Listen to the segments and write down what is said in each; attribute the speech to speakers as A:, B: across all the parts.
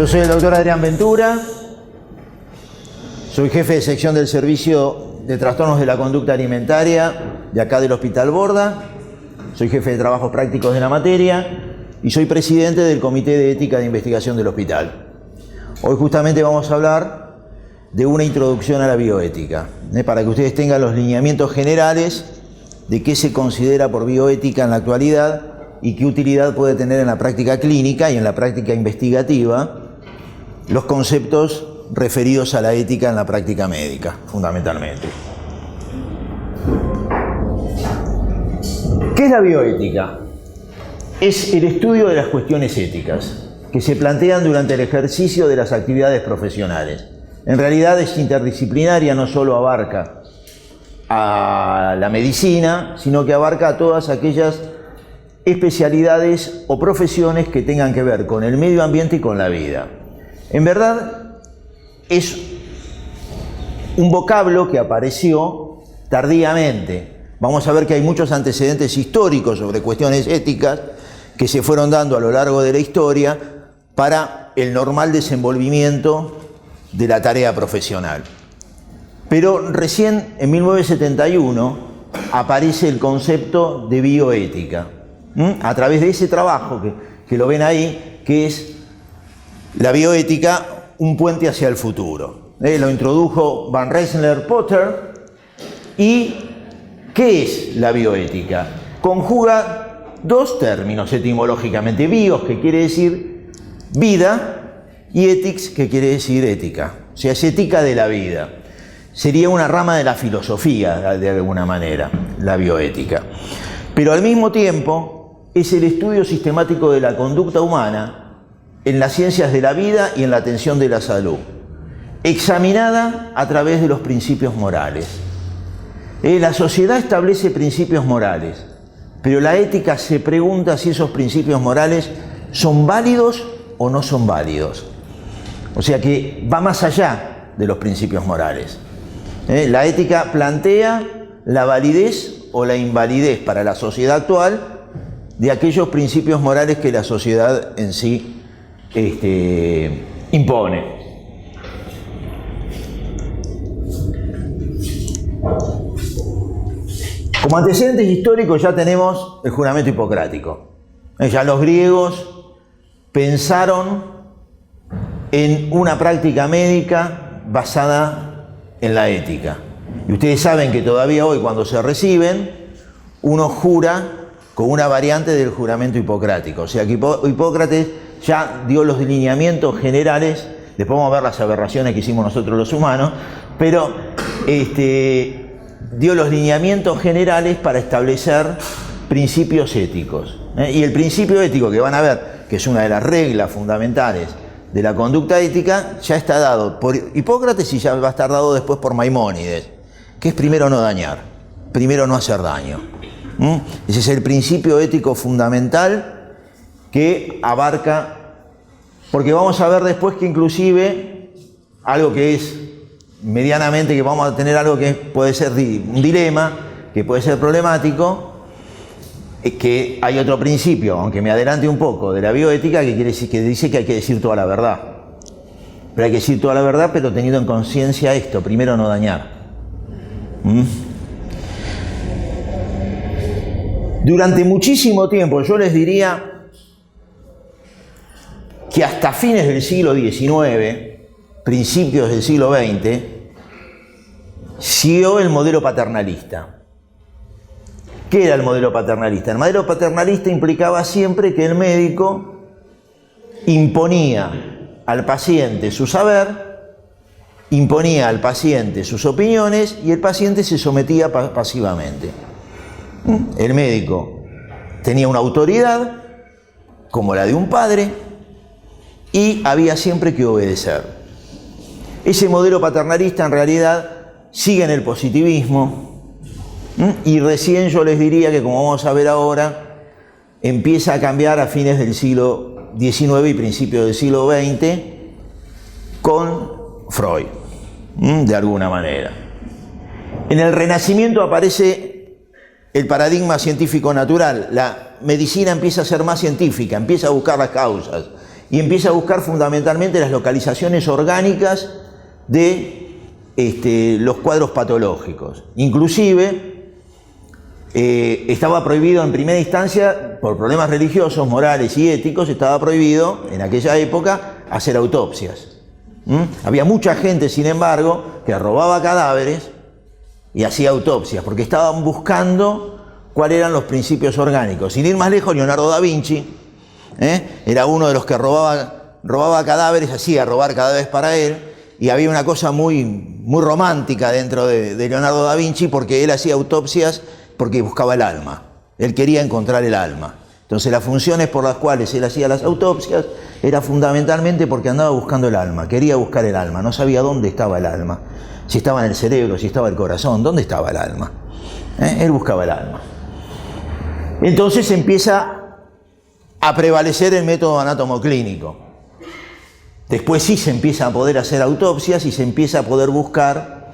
A: Yo soy el doctor Adrián Ventura, soy jefe de sección del Servicio de Trastornos de la Conducta Alimentaria de acá del Hospital Borda, soy jefe de trabajos prácticos de la materia y soy presidente del Comité de Ética de Investigación del hospital. Hoy justamente vamos a hablar de una introducción a la bioética, para que ustedes tengan los lineamientos generales de qué se considera por bioética en la actualidad y qué utilidad puede tener en la práctica clínica y en la práctica investigativa los conceptos referidos a la ética en la práctica médica, fundamentalmente. ¿Qué es la bioética? Es el estudio de las cuestiones éticas que se plantean durante el ejercicio de las actividades profesionales. En realidad es interdisciplinaria, no solo abarca a la medicina, sino que abarca a todas aquellas especialidades o profesiones que tengan que ver con el medio ambiente y con la vida. En verdad, es un vocablo que apareció tardíamente. Vamos a ver que hay muchos antecedentes históricos sobre cuestiones éticas que se fueron dando a lo largo de la historia para el normal desenvolvimiento de la tarea profesional. Pero recién en 1971 aparece el concepto de bioética, a través de ese trabajo que lo ven ahí, que es la bioética, un puente hacia el futuro. Lo introdujo Van Rensselaer-Potter. ¿Y qué es la bioética? Conjuga dos términos etimológicamente: bios, que quiere decir vida, y ethics, que quiere decir ética. O sea, es ética de la vida. Sería una rama de la filosofía, de alguna manera, la bioética. Pero al mismo tiempo es el estudio sistemático de la conducta humana en las ciencias de la vida y en la atención de la salud, examinada a través de los principios morales. La sociedad establece principios morales, pero la ética se pregunta si esos principios morales son válidos o no son válidos. O sea que va más allá de los principios morales. La ética plantea la validez o la invalidez para la sociedad actual de aquellos principios morales que la sociedad en sí impone. Como antecedentes históricos ya tenemos el juramento hipocrático. Ya los griegos pensaron en una práctica médica basada en la ética. Y ustedes saben que todavía hoy, cuando se reciben, uno jura con una variante del juramento hipocrático. O sea que Hipócrates ya dio los lineamientos generales. Después vamos a ver las aberraciones que hicimos nosotros los humanos, pero dio los lineamientos generales para establecer principios éticos. Y el principio ético que van a ver, que es una de las reglas fundamentales de la conducta ética, ya está dado por Hipócrates y ya va a estar dado después por Maimónides, que es primero no dañar, primero no hacer daño. Ese es el principio ético fundamental que abarca, porque vamos a ver después que inclusive algo que es medianamente, que vamos a tener algo que puede ser un dilema, que puede ser problemático, es que hay otro principio, aunque me adelante un poco, de la bioética, que dice que hay que decir toda la verdad. Pero hay que decir toda la verdad, pero teniendo en conciencia esto: primero no dañar. Durante muchísimo tiempo, yo les diría que hasta fines del siglo XIX, principios del siglo XX, siguió el modelo paternalista. ¿Qué era el modelo paternalista? El modelo paternalista implicaba siempre que el médico imponía al paciente su saber, imponía al paciente sus opiniones y el paciente se sometía pasivamente. El médico tenía una autoridad, como la de un padre, y había siempre que obedecer. Ese modelo paternalista en realidad sigue en el positivismo, y recién yo les diría que, como vamos a ver ahora, empieza a cambiar a fines del siglo XIX y principios del siglo XX con Freud, de alguna manera. En el Renacimiento aparece el paradigma científico natural. La medicina empieza a ser más científica, empieza a buscar las causas, y empieza a buscar fundamentalmente las localizaciones orgánicas de los cuadros patológicos. Inclusive estaba prohibido en primera instancia, por problemas religiosos, morales y éticos, estaba prohibido en aquella época hacer autopsias. Había mucha gente, sin embargo, que robaba cadáveres y hacía autopsias, porque estaban buscando cuáles eran los principios orgánicos. Sin ir más lejos, Leonardo da Vinci era uno de los que robaba cadáveres, hacía robar cadáveres para él, y había una cosa muy romántica dentro de Leonardo da Vinci, porque él hacía autopsias porque buscaba el alma. Él quería encontrar el alma. Entonces las funciones por las cuales él hacía las autopsias era fundamentalmente porque andaba buscando el alma, quería buscar el alma, no sabía dónde estaba el alma, si estaba en el cerebro, si estaba en el corazón, dónde estaba el alma. Él buscaba el alma. Entonces empieza a prevalecer el método anatomoclínico. Después sí se empieza a poder hacer autopsias y se empieza a poder buscar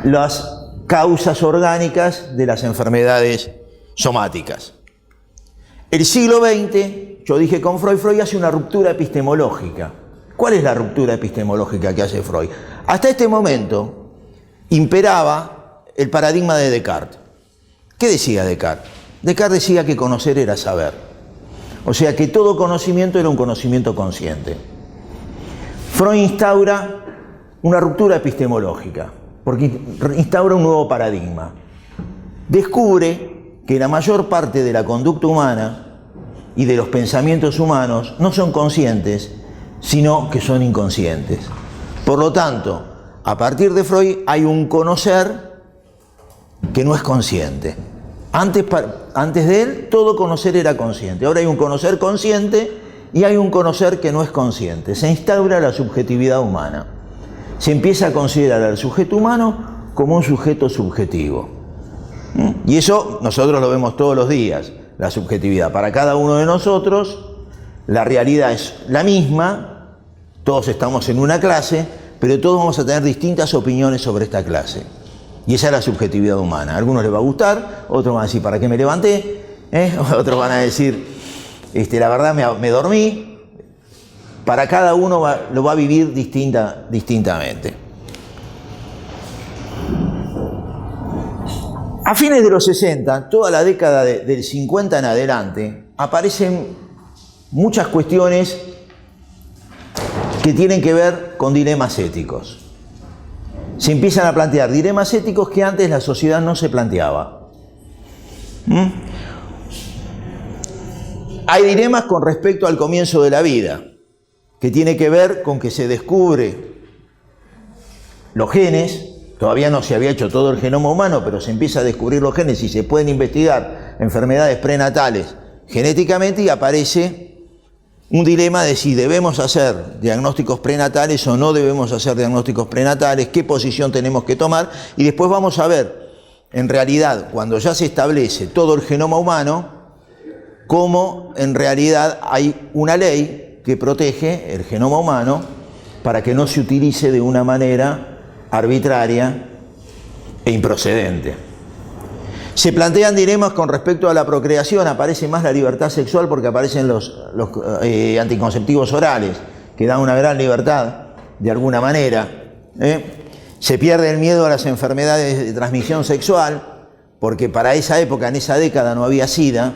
A: las causas orgánicas de las enfermedades somáticas. El siglo XX, yo dije con Freud, Freud hace una ruptura epistemológica. ¿Cuál es la ruptura epistemológica que hace Freud? Hasta este momento imperaba el paradigma de Descartes. ¿Qué decía Descartes? Descartes decía que conocer era saber. O sea que todo conocimiento era un conocimiento consciente. Freud instaura una ruptura epistemológica, porque instaura un nuevo paradigma. Descubre que la mayor parte de la conducta humana y de los pensamientos humanos no son conscientes, sino que son inconscientes. Por lo tanto, a partir de Freud hay un conocer que no es consciente. Antes de él, todo conocer era consciente. Ahora hay un conocer consciente y hay un conocer que no es consciente. Se instaura la subjetividad humana. Se empieza a considerar al sujeto humano como un sujeto subjetivo. Y eso nosotros lo vemos todos los días, la subjetividad. Para cada uno de nosotros, la realidad es la misma, todos estamos en una clase, pero todos vamos a tener distintas opiniones sobre esta clase. Y esa es la subjetividad humana. A algunos les va a gustar, otros van a decir, ¿para qué me levanté? Otros van a decir, la verdad me dormí. Para cada uno lo va a vivir distintamente. A fines de los 60, toda la década del 50 en adelante, aparecen muchas cuestiones que tienen que ver con dilemas éticos. Se empiezan a plantear dilemas éticos que antes la sociedad no se planteaba. Hay dilemas con respecto al comienzo de la vida, que tiene que ver con que se descubre los genes. Todavía no se había hecho todo el genoma humano, pero se empieza a descubrir los genes y se pueden investigar enfermedades prenatales genéticamente, y aparece un dilema de si debemos hacer diagnósticos prenatales o no debemos hacer diagnósticos prenatales, qué posición tenemos que tomar, y después vamos a ver, en realidad, cuando ya se establece todo el genoma humano, cómo en realidad hay una ley que protege el genoma humano para que no se utilice de una manera arbitraria e improcedente. Se plantean dilemas con respecto a la procreación. Aparece más la libertad sexual porque aparecen los anticonceptivos orales, que dan una gran libertad de alguna manera. Se pierde el miedo a las enfermedades de transmisión sexual, porque para esa época, en esa década, no había SIDA.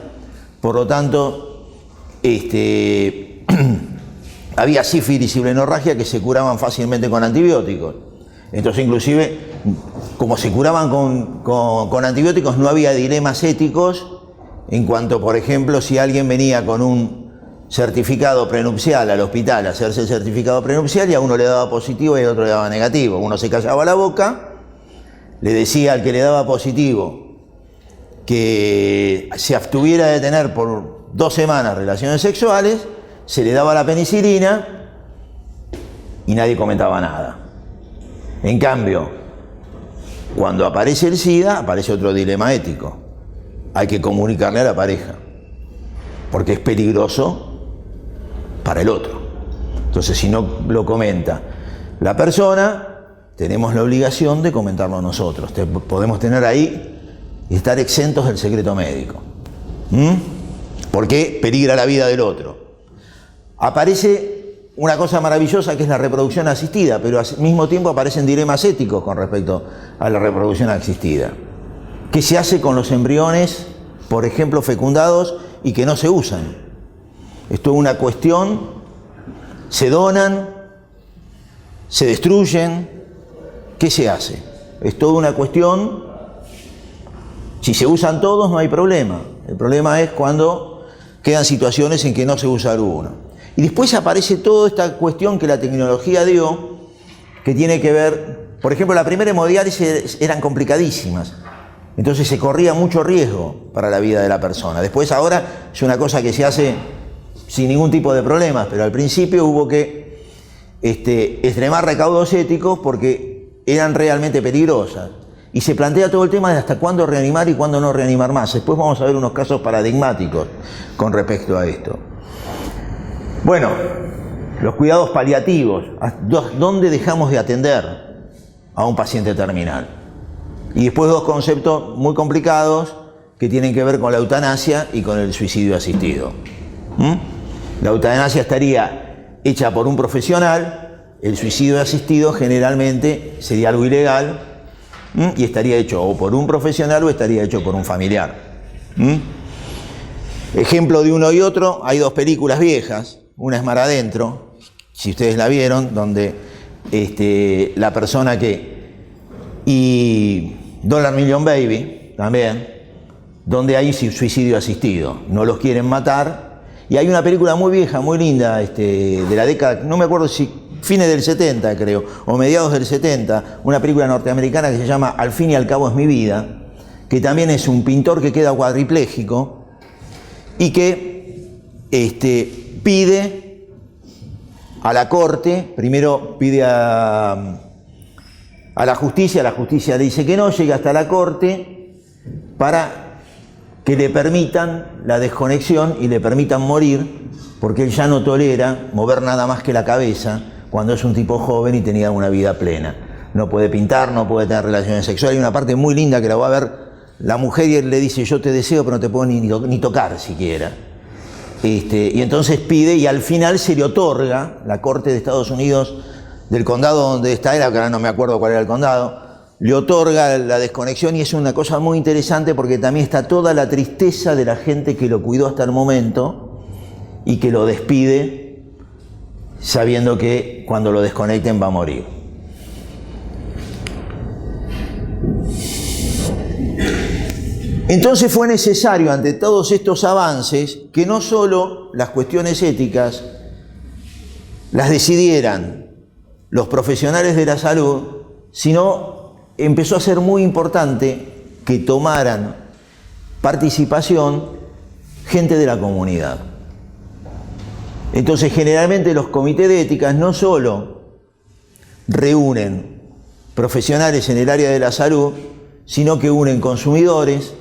A: Por lo tanto, había sífilis y blenorragia que se curaban fácilmente con antibióticos. Entonces, inclusive, como se curaban con antibióticos, no había dilemas éticos en cuanto, por ejemplo, si alguien venía con un certificado prenupcial al hospital a hacerse el certificado prenupcial y a uno le daba positivo y al otro le daba negativo. Uno se callaba la boca, le decía al que le daba positivo que se abstuviera de tener por 2 semanas relaciones sexuales, se le daba la penicilina y nadie comentaba nada. En cambio, cuando aparece el SIDA, aparece otro dilema ético. Hay que comunicarle a la pareja, porque es peligroso para el otro. Entonces, si no lo comenta la persona, tenemos la obligación de comentarlo nosotros. Podemos tener ahí y estar exentos del secreto médico. Porque peligra la vida del otro. aparece una cosa maravillosa que es la reproducción asistida, pero al mismo tiempo aparecen dilemas éticos con respecto a la reproducción asistida. ¿Qué se hace con los embriones, por ejemplo, fecundados y que no se usan? Esto es una cuestión, se donan, se destruyen, ¿qué se hace? Es toda una cuestión, si se usan todos no hay problema, el problema es cuando quedan situaciones en que no se usa alguno. Y después aparece toda esta cuestión que la tecnología dio, que tiene que ver, por ejemplo, las primeras hemodiálisis eran complicadísimas, entonces se corría mucho riesgo para la vida de la persona. Después ahora es una cosa que se hace sin ningún tipo de problemas, pero al principio hubo que extremar recaudos éticos porque eran realmente peligrosas. Y se plantea todo el tema de hasta cuándo reanimar y cuándo no reanimar más. Después vamos a ver unos casos paradigmáticos con respecto a esto. Bueno, los cuidados paliativos. ¿Dónde dejamos de atender a un paciente terminal? Y después dos conceptos muy complicados que tienen que ver con la eutanasia y con el suicidio asistido. La eutanasia estaría hecha por un profesional, el suicidio asistido generalmente sería algo ilegal y estaría hecho o por un profesional o estaría hecho por un familiar. Ejemplo de uno y otro, hay dos películas viejas, una es Mar Adentro, si ustedes la vieron, donde la persona y $1 Million Baby también, donde hay suicidio asistido, no los quieren matar. Y hay una película muy vieja, muy linda, de la década, no me acuerdo si fines del 70 creo, o mediados del 70, una película norteamericana que se llama Al fin y al cabo es mi vida, que también es un pintor que queda cuadripléjico y que pide a la corte, primero pide a la justicia le dice que no, llega hasta la corte para que le permitan la desconexión y le permitan morir, porque él ya no tolera mover nada más que la cabeza cuando es un tipo joven y tenía una vida plena. No puede pintar, no puede tener relaciones sexuales. Hay una parte muy linda que la va a ver la mujer y él le dice: yo te deseo, pero no te puedo ni tocar siquiera. Y entonces pide y al final se le otorga, la Corte de Estados Unidos del condado donde está él, que ahora no me acuerdo cuál era el condado, le otorga la desconexión y es una cosa muy interesante porque también está toda la tristeza de la gente que lo cuidó hasta el momento y que lo despide sabiendo que cuando lo desconecten va a morir. Entonces fue necesario, ante todos estos avances, que no solo las cuestiones éticas las decidieran los profesionales de la salud, sino empezó a ser muy importante que tomaran participación gente de la comunidad. Entonces, generalmente los comités de éticas no solo reúnen profesionales en el área de la salud, sino que unen consumidores,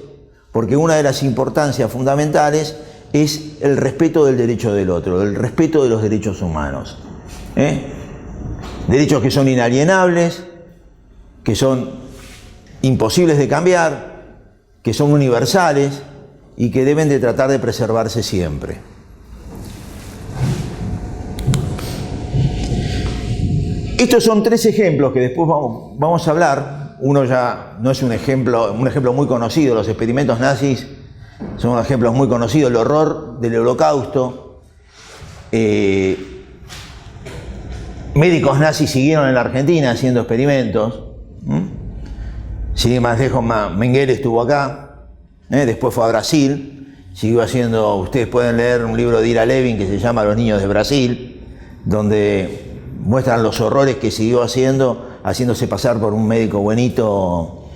A: porque una de las importancias fundamentales es el respeto del derecho del otro, el respeto de los derechos humanos. Derechos que son inalienables, que son imposibles de cambiar, que son universales y que deben de tratar de preservarse siempre. Estos son tres ejemplos que después vamos a hablar. Uno ya no es un ejemplo muy conocido, los experimentos nazis son ejemplos muy conocidos, el horror del Holocausto. Médicos nazis siguieron en la Argentina haciendo experimentos. Sin ir más lejos, Mengele estuvo acá, después fue a Brasil, siguió haciendo, ustedes pueden leer un libro de Ira Levin que se llama Los niños de Brasil, donde muestran los horrores que siguió haciéndose pasar por un médico buenito,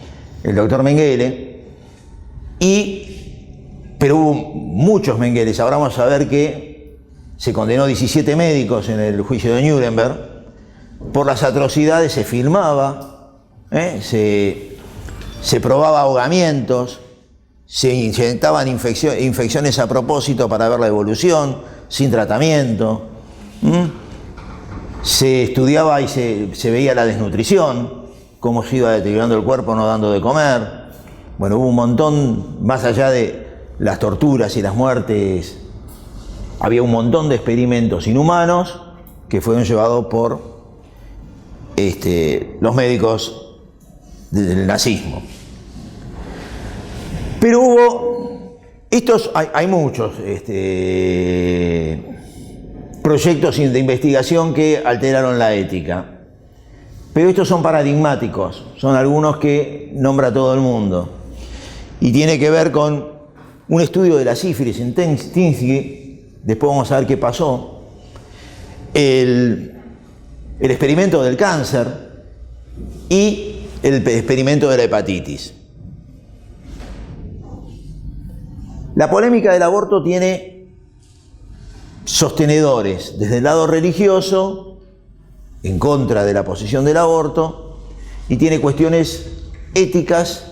A: el doctor Mengele, pero hubo muchos Mengeles. Ahora vamos a ver que se condenó 17 médicos en el juicio de Nuremberg por las atrocidades, se filmaba, se probaba ahogamientos, se inyectaban infecciones a propósito para ver la evolución, sin tratamiento. Se estudiaba y se veía la desnutrición, cómo se iba deteriorando el cuerpo no dando de comer. Bueno, hubo un montón, más allá de las torturas y las muertes había un montón de experimentos inhumanos que fueron llevados por los médicos del nazismo. Pero hay muchos proyectos de investigación que alteraron la ética. Pero estos son paradigmáticos, son algunos que nombra todo el mundo. Y tiene que ver con un estudio de la sífilis en Tinsky, después vamos a ver qué pasó, el experimento del cáncer y el experimento de la hepatitis. La polémica del aborto tiene sostenedores desde el lado religioso, en contra de la posición del aborto, y tiene cuestiones éticas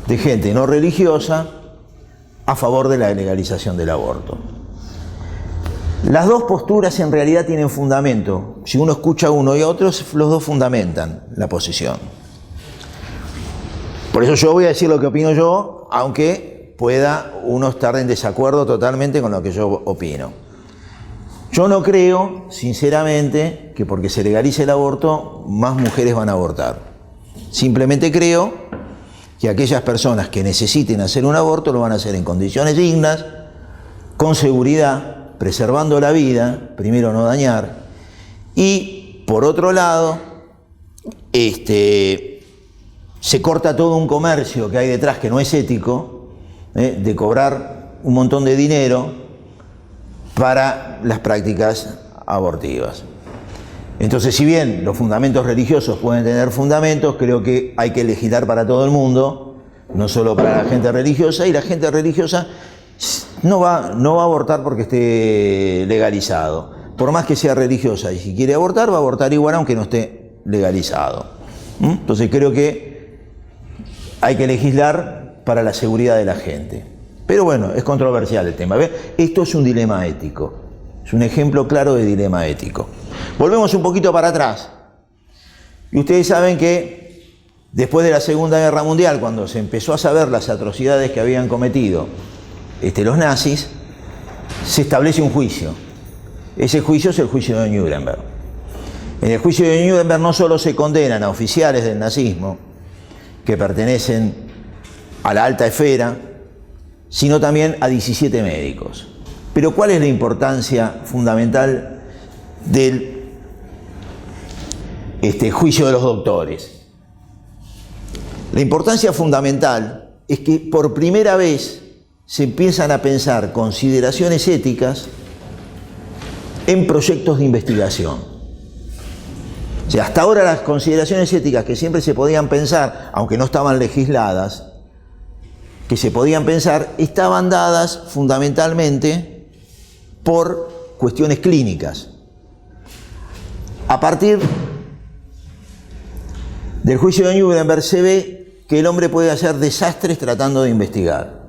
A: de gente no religiosa a favor de la legalización del aborto. Las dos posturas en realidad tienen fundamento. Si uno escucha a uno y a otro, los dos fundamentan la posición. Por eso yo voy a decir lo que opino yo, aunque pueda uno estar en desacuerdo totalmente con lo que yo opino. Yo no creo, sinceramente, que porque se legalice el aborto, más mujeres van a abortar. Simplemente creo que aquellas personas que necesiten hacer un aborto lo van a hacer en condiciones dignas, con seguridad, preservando la vida, primero no dañar, y por otro lado, se corta todo un comercio que hay detrás que no es ético, de cobrar un montón de dinero para las prácticas abortivas. Entonces, si bien los fundamentos religiosos pueden tener fundamentos, creo que hay que legislar para todo el mundo, no solo para la gente religiosa, y la gente religiosa no va a abortar porque esté legalizado. Por más que sea religiosa y si quiere abortar, va a abortar igual aunque no esté legalizado. Entonces creo que hay que legislar para la seguridad de la gente. Pero bueno, es controversial el tema. ¿Ves? Esto es un dilema ético. Es un ejemplo claro de dilema ético. Volvemos un poquito para atrás. Y ustedes saben que después de la Segunda Guerra Mundial, cuando se empezó a saber las atrocidades que habían cometido los nazis, se establece un juicio. Ese juicio es el juicio de Nuremberg. En el juicio de Nuremberg no solo se condenan a oficiales del nazismo que pertenecen a la alta esfera, sino también a 17 médicos. Pero ¿cuál es la importancia fundamental del juicio de los doctores? La importancia fundamental es que por primera vez se empiezan a pensar consideraciones éticas en proyectos de investigación. O sea, hasta ahora las consideraciones éticas que siempre se podían pensar, aunque no estaban legisladas, que se podían pensar, estaban dadas fundamentalmente por cuestiones clínicas. A partir del juicio de Nuremberg se ve que el hombre puede hacer desastres tratando de investigar.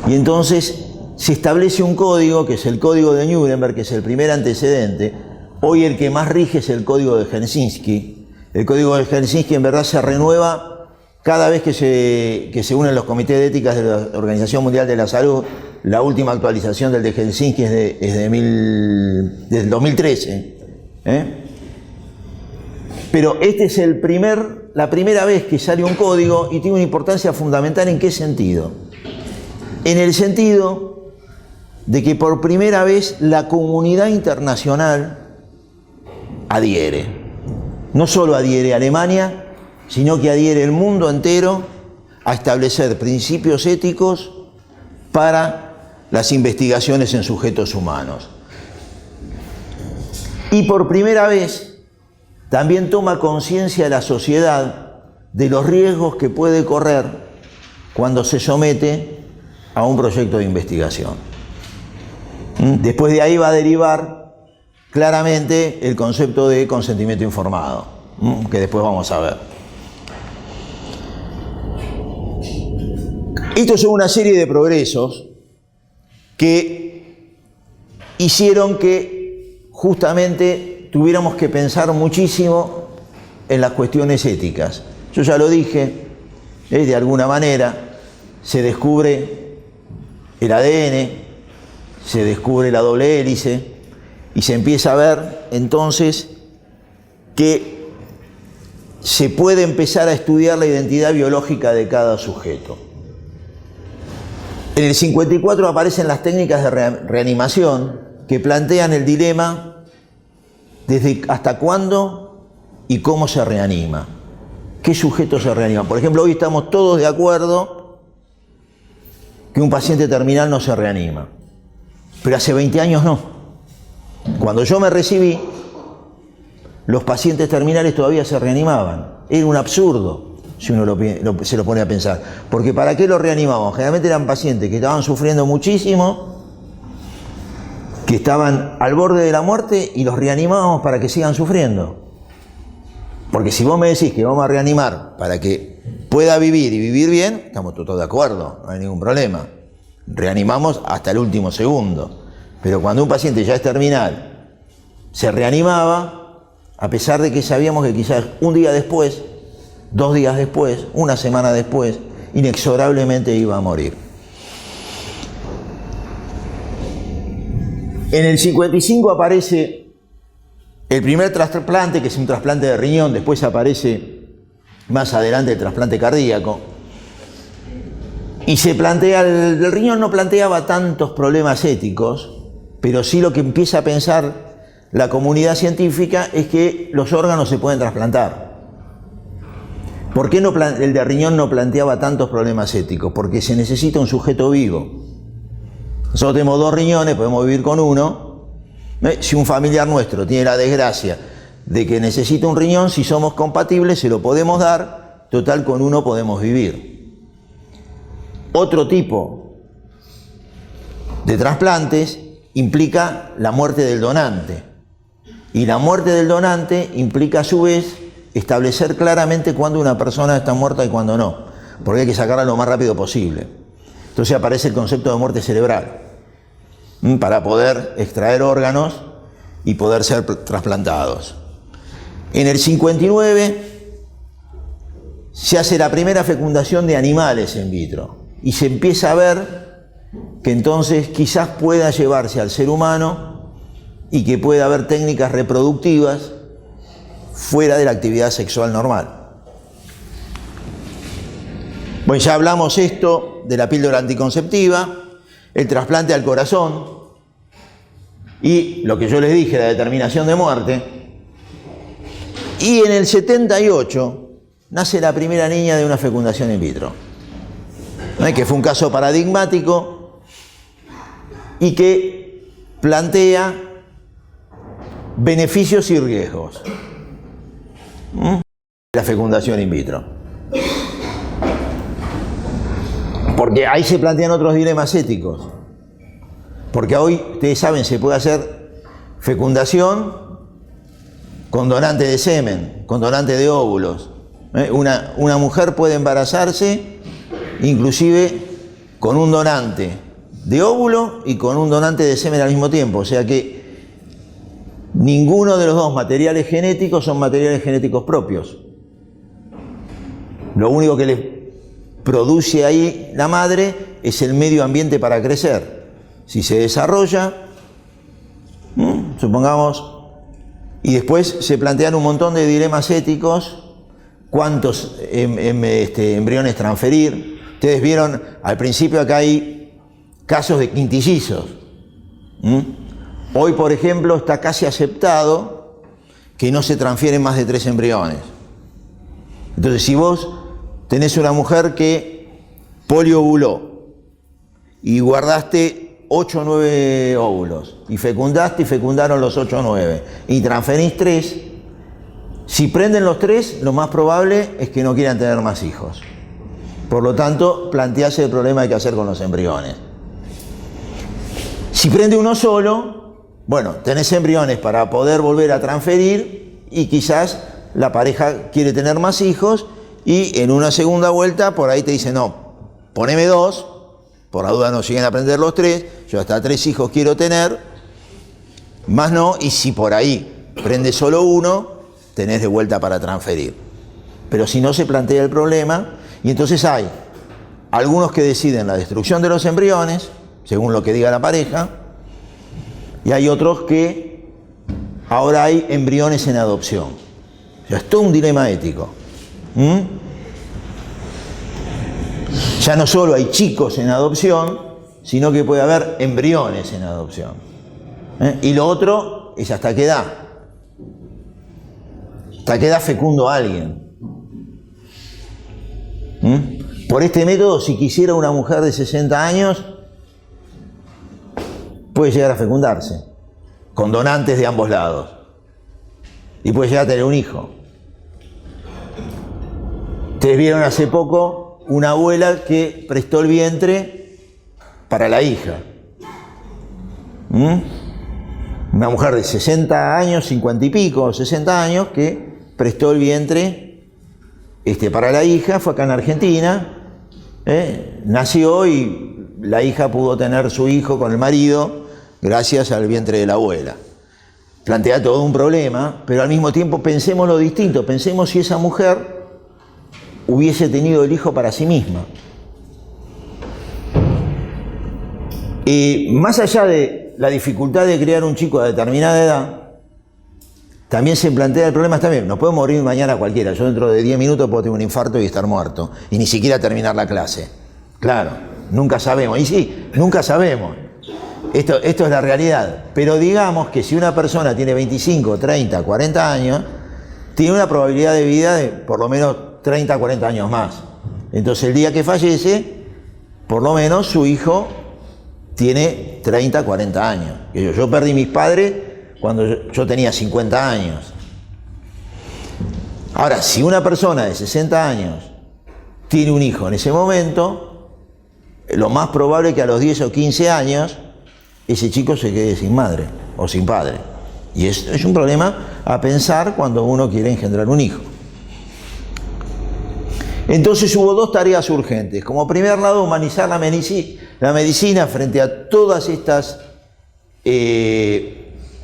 A: Y entonces se establece un código, que es el código de Nuremberg, que es el primer antecedente. Hoy el que más rige es el código de Helsinki. El código de Helsinki en verdad se renueva cada vez que se unen los comités de éticas de la Organización Mundial de la Salud. La última actualización del de Helsinki es del 2013. Pero este es la primera vez que sale un código y tiene una importancia fundamental. ¿En qué sentido? En el sentido de que por primera vez la comunidad internacional adhiere. No solo adhiere Alemania, sino que adhiere el mundo entero a establecer principios éticos para las investigaciones en sujetos humanos. Y por primera vez también toma conciencia la sociedad de los riesgos que puede correr cuando se somete a un proyecto de investigación. Después de ahí va a derivar claramente el concepto de consentimiento informado, que después vamos a ver. Estos son una serie de progresos que hicieron que justamente tuviéramos que pensar muchísimo en las cuestiones éticas. Yo ya lo dije, de alguna manera se descubre el ADN, se descubre la doble hélice y se empieza a ver entonces que se puede empezar a estudiar la identidad biológica de cada sujeto. En el 54 aparecen las técnicas de reanimación que plantean el dilema desde hasta cuándo y cómo se reanima. ¿Qué sujeto se reanima? Por ejemplo, hoy estamos todos de acuerdo que un paciente terminal no se reanima, pero hace 20 años no. Cuando yo me recibí, los pacientes terminales todavía se reanimaban. Era un absurdo si uno se lo pone a pensar. Porque ¿para qué lo reanimaban? Generalmente eran pacientes que estaban sufriendo muchísimo, que estaban al borde de la muerte y los reanimábamos para que sigan sufriendo. Porque si vos me decís que vamos a reanimar para que pueda vivir y vivir bien, estamos todos de acuerdo, no hay ningún problema. Reanimamos hasta el último segundo. Pero cuando un paciente ya es terminal, se reanimaba, a pesar de que sabíamos que quizás un día después, 2 días después, una semana después, inexorablemente iba a morir. En el 55 aparece el primer trasplante, que es un trasplante de riñón, después aparece más adelante el trasplante cardíaco. Y se plantea, el riñón no planteaba tantos problemas éticos, pero sí lo que empieza a pensar la comunidad científica es que los órganos se pueden trasplantar. ¿Por qué el de riñón no planteaba tantos problemas éticos? Porque se necesita un sujeto vivo. Nosotros tenemos 2 riñones, podemos vivir con uno. Si un familiar nuestro tiene la desgracia de que necesita un riñón, si somos compatibles se lo podemos dar, total con uno podemos vivir. Otro tipo de trasplantes implica la muerte del donante. Y la muerte del donante implica a su vez establecer claramente cuándo una persona está muerta y cuándo no, porque hay que sacarla lo más rápido posible. Entonces aparece el concepto de muerte cerebral, para poder extraer órganos y poder ser trasplantados. En el 59 se hace la primera fecundación de animales in vitro y se empieza a ver que entonces quizás pueda llevarse al ser humano y que pueda haber técnicas reproductivas fuera de la actividad sexual normal. Bueno, ya hablamos esto de la píldora anticonceptiva, el trasplante al corazón y lo que yo les dije, la determinación de muerte. Y en el 78 nace la primera niña de una fecundación in vitro, que fue un caso paradigmático y que plantea beneficios y riesgos. La fecundación in vitro. Porque ahí se plantean otros dilemas éticos. Porque hoy, ustedes saben, se puede hacer fecundación con donante de semen, con donante de óvulos. Una mujer puede embarazarse inclusive con un donante de óvulo y con un donante de semen al mismo tiempo. O sea que ninguno de los dos materiales genéticos son materiales genéticos propios. Lo único que le produce ahí la madre es el medio ambiente para crecer. Si se desarrolla, supongamos, y después se plantean un montón de dilemas éticos, cuántos embriones transferir. Ustedes vieron al principio acá hay casos de quintillizos. Hoy, por ejemplo, está casi aceptado que no se transfieren más de 3 embriones. Entonces, si vos tenés una mujer que poliovuló y guardaste 8 o 9 óvulos y fecundaste y fecundaron los 8 o 9 y transferís 3, si prenden los 3, lo más probable es que no quieran tener más hijos. Por lo tanto, plantearse el problema de qué hacer con los embriones. Si prende uno solo, bueno, tenés embriones para poder volver a transferir y quizás la pareja quiere tener más hijos y en una segunda vuelta por ahí te dice no, poneme 2, por la duda no siguen a prender los 3, yo hasta 3 hijos quiero tener, más no, y si por ahí prende solo uno, tenés de vuelta para transferir. Pero si no se plantea el problema, y entonces hay algunos que deciden la destrucción de los embriones, según lo que diga la pareja, Y hay otros que ahora hay embriones en adopción. O sea, es todo un dilema ético. Ya no solo hay chicos en adopción, sino que puede haber embriones en adopción. Y lo otro es hasta qué edad. Hasta qué edad fecundo a alguien. Por este método, si quisiera una mujer de 60 años, puede llegar a fecundarse, con donantes de ambos lados. Y puede llegar a tener un hijo. Ustedes vieron hace poco una abuela que prestó el vientre para la hija. Una mujer de 60 años, 50 y pico, 60 años, que prestó el vientre para la hija, fue acá en Argentina, nació y la hija pudo tener su hijo con el marido gracias al vientre de la abuela. Plantea todo un problema, pero al mismo tiempo pensemos lo distinto, pensemos si esa mujer hubiese tenido el hijo para sí misma. Y más allá de la dificultad de criar un chico a determinada edad, también se plantea el problema, también, nos puede morir mañana cualquiera, yo dentro de 10 minutos puedo tener un infarto y estar muerto, y ni siquiera terminar la clase. Claro, nunca sabemos, y sí, nunca sabemos. Esto es la realidad, pero digamos que si una persona tiene 25, 30, 40 años, tiene una probabilidad de vida de por lo menos 30, 40 años más. Entonces el día que fallece, por lo menos su hijo tiene 30, 40 años. Yo perdí mis padres cuando yo tenía 50 años. Ahora, si una persona de 60 años tiene un hijo en ese momento, lo más probable es que a los 10 o 15 años ese chico se quede sin madre o sin padre. Y es un problema a pensar cuando uno quiere engendrar un hijo. Entonces hubo dos tareas urgentes. Como primer lado, humanizar la medicina frente a todas estas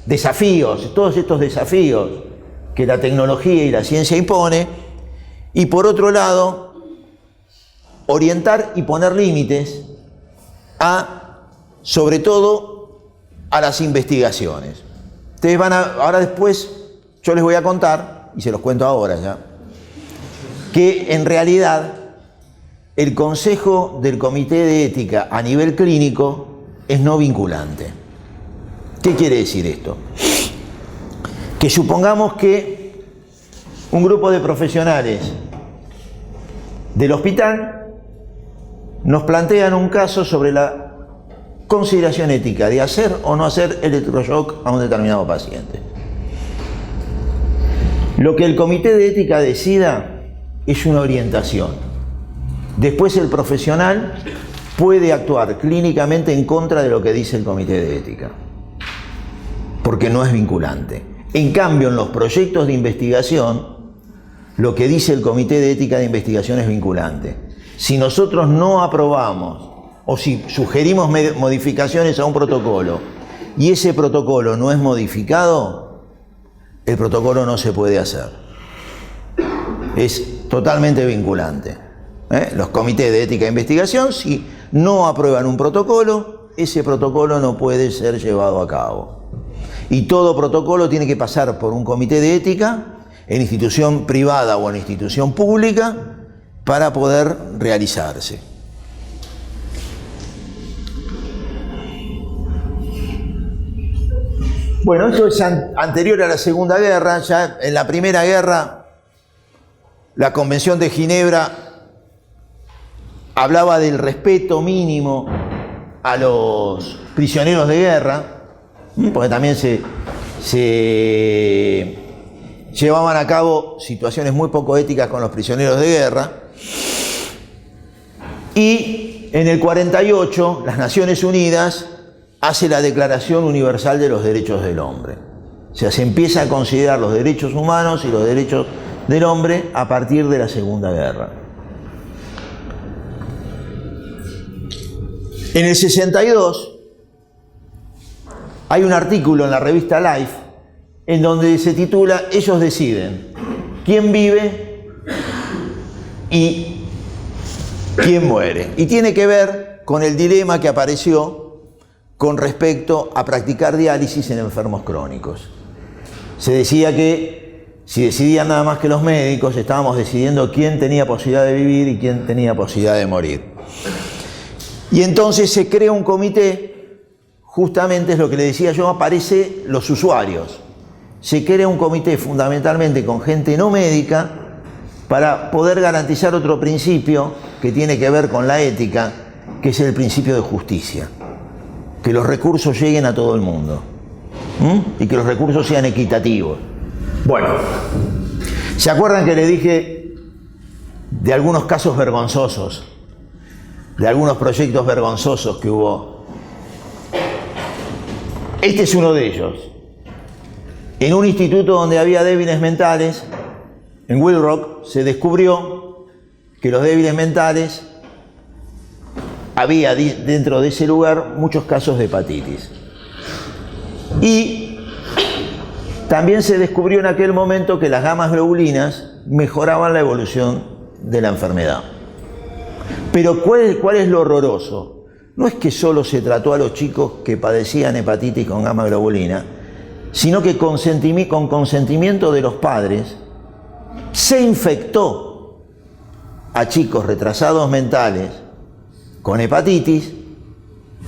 A: desafíos, todos estos desafíos que la tecnología y la ciencia impone. Y por otro lado, orientar y poner límites sobre todo, a las investigaciones. Ustedes ahora después, yo les voy a contar, y se los cuento ahora ya, que en realidad el Consejo del Comité de Ética a nivel clínico es no vinculante. ¿Qué quiere decir esto? Que supongamos que un grupo de profesionales del hospital nos plantean un caso sobre la consideración ética de hacer o no hacer electroshock a un determinado paciente. Lo que el Comité de Ética decida es una orientación. Después el profesional puede actuar clínicamente en contra de lo que dice el Comité de Ética, porque no es vinculante. En cambio, en los proyectos de investigación, lo que dice el Comité de Ética de Investigación es vinculante. Si nosotros no aprobamos o si sugerimos modificaciones a un protocolo y ese protocolo no es modificado, el protocolo no se puede hacer. Es totalmente vinculante. Los comités de ética e investigación, si no aprueban un protocolo, ese protocolo no puede ser llevado a cabo. Y todo protocolo tiene que pasar por un comité de ética en institución privada o en institución pública para poder realizarse. Bueno, esto es anterior a la Segunda Guerra. Ya en la Primera Guerra, la Convención de Ginebra hablaba del respeto mínimo a los prisioneros de guerra, porque también se llevaban a cabo situaciones muy poco éticas con los prisioneros de guerra. Y en el 48, las Naciones Unidas hace la Declaración Universal de los Derechos del Hombre. O sea, se empieza a considerar los derechos humanos y los derechos del hombre a partir de la Segunda Guerra. En el 62 hay un artículo en la revista Life en donde se titula "Ellos deciden quién vive y quién muere". Y tiene que ver con el dilema que apareció con respecto a practicar diálisis en enfermos crónicos. Se decía que si decidían nada más que los médicos, estábamos decidiendo quién tenía posibilidad de vivir y quién tenía posibilidad de morir. Y entonces se crea un comité, justamente es lo que le decía yo, aparece los usuarios. Se crea un comité fundamentalmente con gente no médica para poder garantizar otro principio que tiene que ver con la ética, que es el principio de justicia. Que los recursos lleguen a todo el mundo y que los recursos sean equitativos. Bueno, ¿se acuerdan que le dije de algunos casos vergonzosos, de algunos proyectos vergonzosos que hubo? Este es uno de ellos. En un instituto donde había débiles mentales, en Will Rock, se descubrió que los débiles mentales, había dentro de ese lugar muchos casos de hepatitis. Y también se descubrió en aquel momento que las gamas globulinas mejoraban la evolución de la enfermedad. Pero ¿cuál es lo horroroso? No es que solo se trató a los chicos que padecían hepatitis con gamma globulina, sino que con consentimiento de los padres se infectó a chicos retrasados mentales con hepatitis,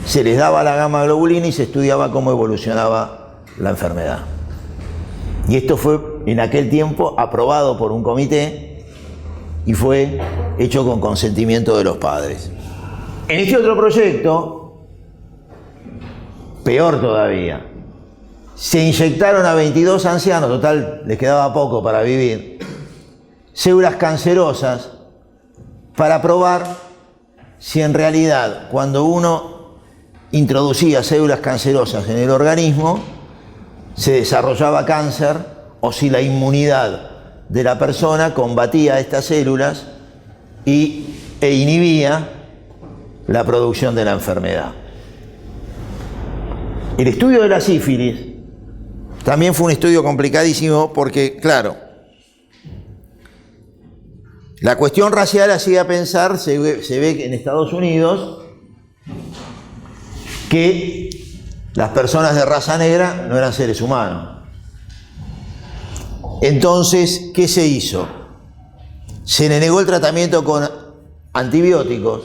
A: se les daba la gamma globulina y se estudiaba cómo evolucionaba la enfermedad. Y esto fue en aquel tiempo aprobado por un comité y fue hecho con consentimiento de los padres. En este otro proyecto, peor todavía, se inyectaron a 22 ancianos, total les quedaba poco para vivir, células cancerosas para probar si en realidad cuando uno introducía células cancerosas en el organismo se desarrollaba cáncer o si la inmunidad de la persona combatía estas células e inhibía la producción de la enfermedad. El estudio de la sífilis también fue un estudio complicadísimo porque, claro, la cuestión racial hacía pensar, se ve que en Estados Unidos, que las personas de raza negra no eran seres humanos. Entonces, ¿qué se hizo? Se le negó el tratamiento con antibióticos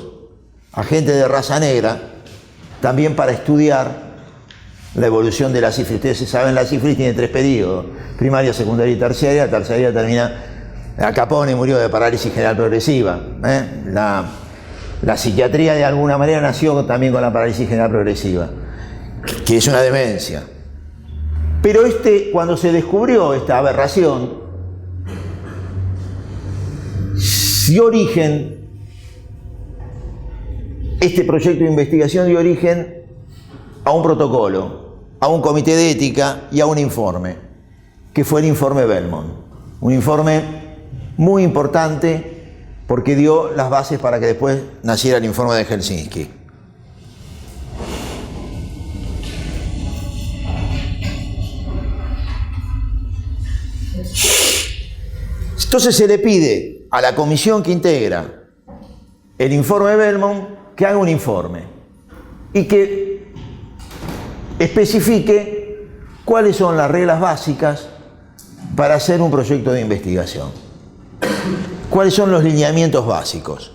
A: a gente de raza negra, también para estudiar la evolución de la sífilis. Ustedes saben, la sífilis tiene 3 periodos: primaria, secundaria y terciaria. La terciaria termina... Al Capone murió de parálisis general progresiva. La psiquiatría de alguna manera nació también con la parálisis general progresiva, que es una demencia. Pero cuando se descubrió esta aberración, dio origen, este proyecto de investigación dio origen a un protocolo, a un comité de ética y a un informe, que fue el informe Belmont. Un informe muy importante porque dio las bases para que después naciera el informe de Helsinki. Entonces se le pide a la comisión que integra el informe Belmont que haga un informe y que especifique cuáles son las reglas básicas para hacer un proyecto de investigación. ¿Cuáles son los lineamientos básicos?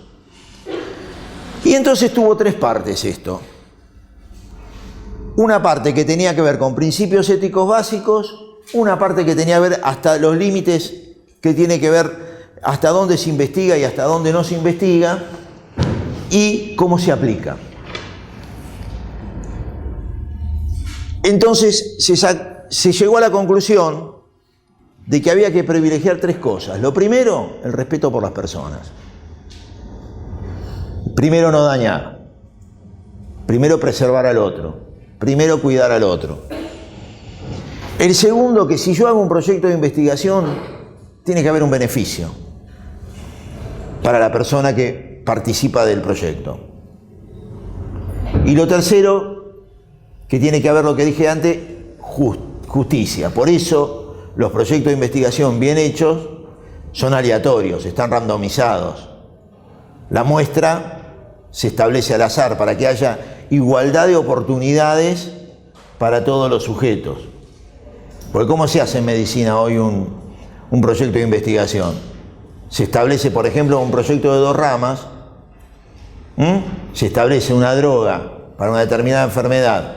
A: Y entonces tuvo 3 partes esto. Una parte que tenía que ver con principios éticos básicos, una parte que tenía que ver hasta los límites, que tiene que ver hasta dónde se investiga y hasta dónde no se investiga, y cómo se aplica. Entonces se llegó a la conclusión de que había que privilegiar 3 cosas. Lo primero, el respeto por las personas. Primero, no dañar. Primero, preservar al otro. Primero, cuidar al otro. El segundo, que si yo hago un proyecto de investigación, tiene que haber un beneficio para la persona que participa del proyecto. Y lo tercero, que tiene que haber, lo que dije antes, justicia. Por eso, los proyectos de investigación bien hechos son aleatorios, están randomizados. La muestra se establece al azar para que haya igualdad de oportunidades para todos los sujetos. Porque ¿cómo se hace en medicina hoy un proyecto de investigación? Se establece, por ejemplo, un proyecto de 2 ramas. Se establece una droga para una determinada enfermedad,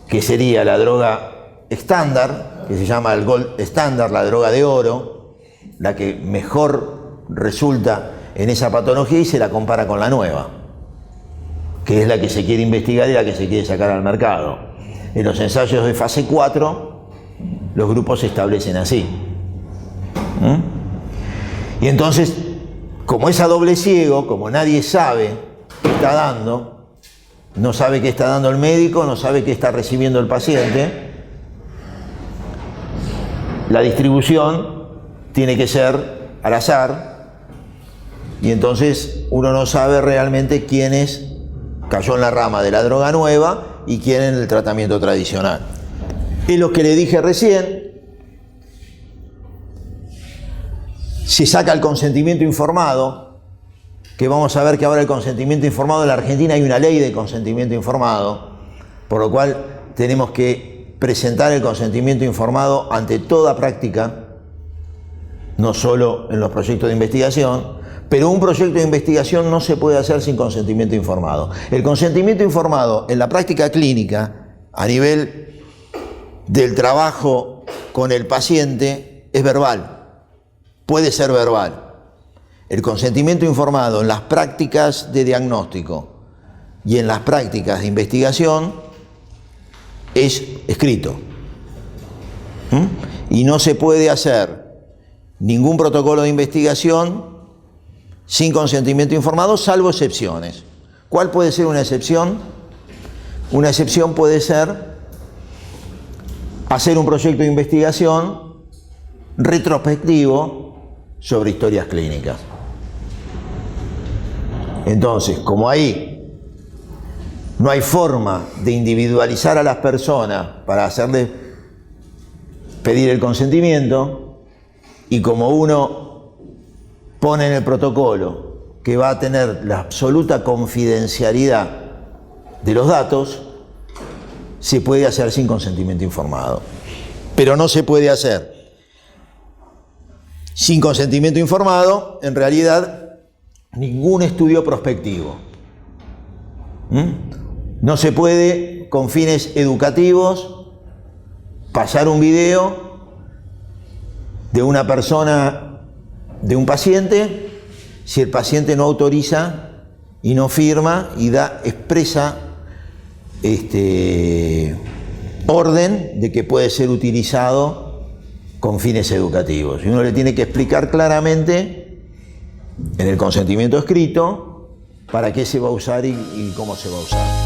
A: que sería la droga estándar, que se llama el gold standard, la droga de oro, la que mejor resulta en esa patología, y se la compara con la nueva, que es la que se quiere investigar y la que se quiere sacar al mercado. En los ensayos de fase 4, los grupos se establecen así. Y entonces, como es a doble ciego, como nadie sabe qué está dando, no sabe qué está dando el médico, no sabe qué está recibiendo el paciente, la distribución tiene que ser al azar, y entonces uno no sabe realmente quién cayó en la rama de la droga nueva y quién en el tratamiento tradicional. Es lo que le dije recién. Se saca el consentimiento informado, que vamos a ver que ahora el consentimiento informado en la Argentina hay una ley de consentimiento informado, por lo cual tenemos que presentar el consentimiento informado ante toda práctica, no solo en los proyectos de investigación, pero un proyecto de investigación no se puede hacer sin consentimiento informado. El consentimiento informado en la práctica clínica, a nivel del trabajo con el paciente, es verbal. Puede ser verbal. El consentimiento informado en las prácticas de diagnóstico y en las prácticas de investigación es escrito. Y no se puede hacer ningún protocolo de investigación sin consentimiento informado, salvo excepciones. ¿Cuál puede ser una excepción? Una excepción puede ser hacer un proyecto de investigación retrospectivo sobre historias clínicas. Entonces, como ahí no hay forma de individualizar a las personas para hacerles pedir el consentimiento, y como uno pone en el protocolo que va a tener la absoluta confidencialidad de los datos, se puede hacer sin consentimiento informado. Pero no se puede hacer sin consentimiento informado, en realidad, ningún estudio prospectivo. No se puede, con fines educativos, pasar un video de una persona, de un paciente, si el paciente no autoriza y no firma y da expresa orden de que puede ser utilizado con fines educativos. Y uno le tiene que explicar claramente en el consentimiento escrito para qué se va a usar y cómo se va a usar.